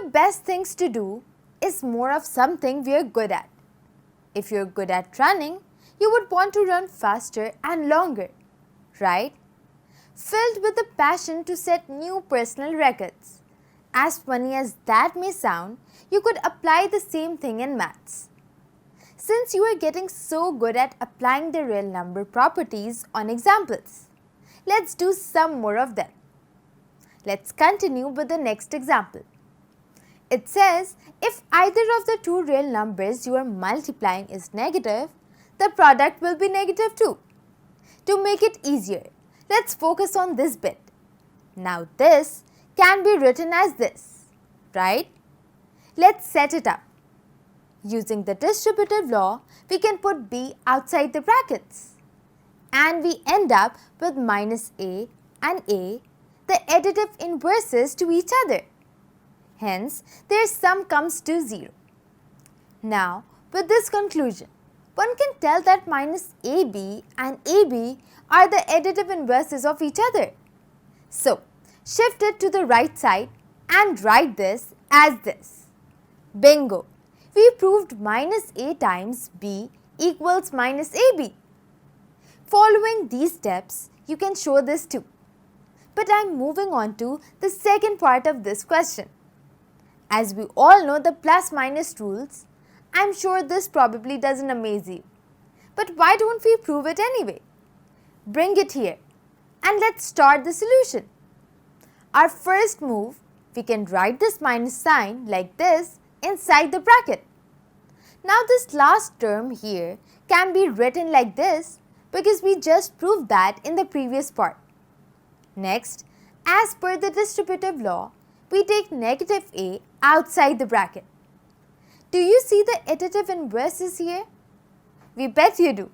the best things to do is more of something we are good at. If you're good at running, you would want to run faster and longer, right? Filled with the passion to set new personal records. As funny as that may sound, you could apply the same thing in maths. Since you are getting so good at applying the real number properties on examples, let's do some more of them. Let's continue with the next example. It says, if either of the two real numbers you are multiplying is negative, the product will be negative too. To make it easier, let's focus on this bit. Now this can be written as this, right? Let's set it up. Using the distributive law, we can put b outside the brackets. And we end up with minus a and a, the additive inverses to each other. Hence, their sum comes to 0. Now, with this conclusion, one can tell that minus AB and AB are the additive inverses of each other. So, shift it to the right side and write this as this. Bingo! We proved minus A times B equals minus AB. Following these steps, you can show this too. But I am moving on to the second part of this question. As we all know the plus minus rules, I am sure this probably doesn't amaze you. But why don't we prove it anyway? Bring it here and let's start the solution. Our first move, we can write this minus sign like this inside the bracket. Now this last term here can be written like this because we just proved that in the previous part. Next, as per the distributive law, we take negative a outside the bracket. Do you see the additive inverses here? We bet you do.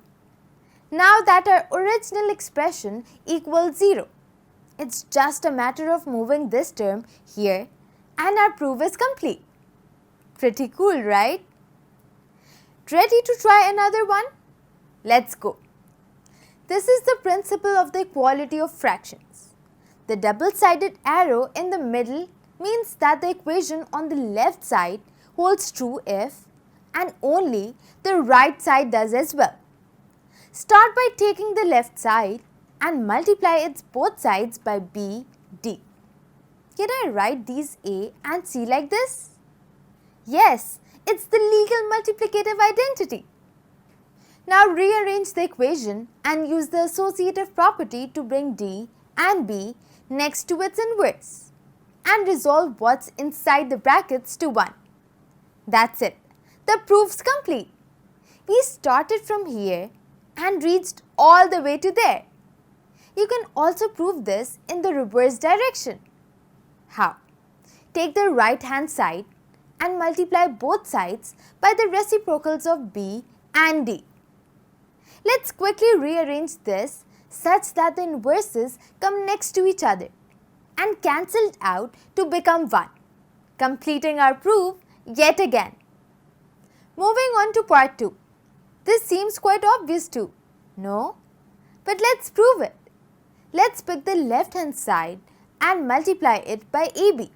Now that our original expression equals 0, it's just a matter of moving this term here and our proof is complete. Pretty cool, right? Ready to try another one? Let's go. This is the principle of the equality of fractions. The double-sided arrow in the middle means that the equation on the left side holds true if and only the right side does as well. Start by taking the left side and multiply its both sides by b, d. Can I write these a and c like this? Yes, it's the legal multiplicative identity. Now rearrange the equation and use the associative property to bring d and b next to its inverse and resolve what's inside the brackets to 1. That's it. The proof's complete. We started from here and reached all the way to there. You can also prove this in the reverse direction. How? Take the right hand side and multiply both sides by the reciprocals of b and d. Let's quickly rearrange this such that the inverses come next to each other and cancelled out to become 1, completing our proof yet again. Moving on to part 2. This seems quite obvious too, no? But let's prove it. Let's pick the left hand side and multiply it by AB.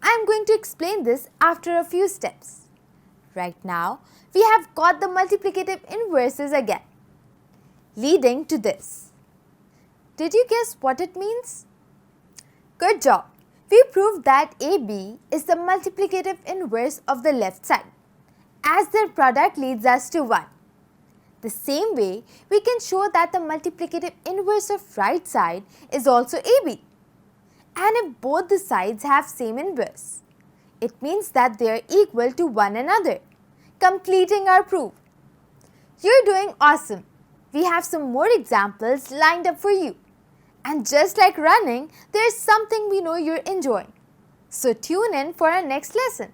I am going to explain this after a few steps. Right now, we have got the multiplicative inverses again, leading to this. Did you guess what it means? Good job! We proved that AB is the multiplicative inverse of the left side, as their product leads us to 1. The same way, we can show that the multiplicative inverse of right side is also AB. And if both the sides have same inverse, it means that they are equal to one another, completing our proof. You're doing awesome! We have some more examples lined up for you. And just like running, there's something we know you're enjoying. So tune in for our next lesson.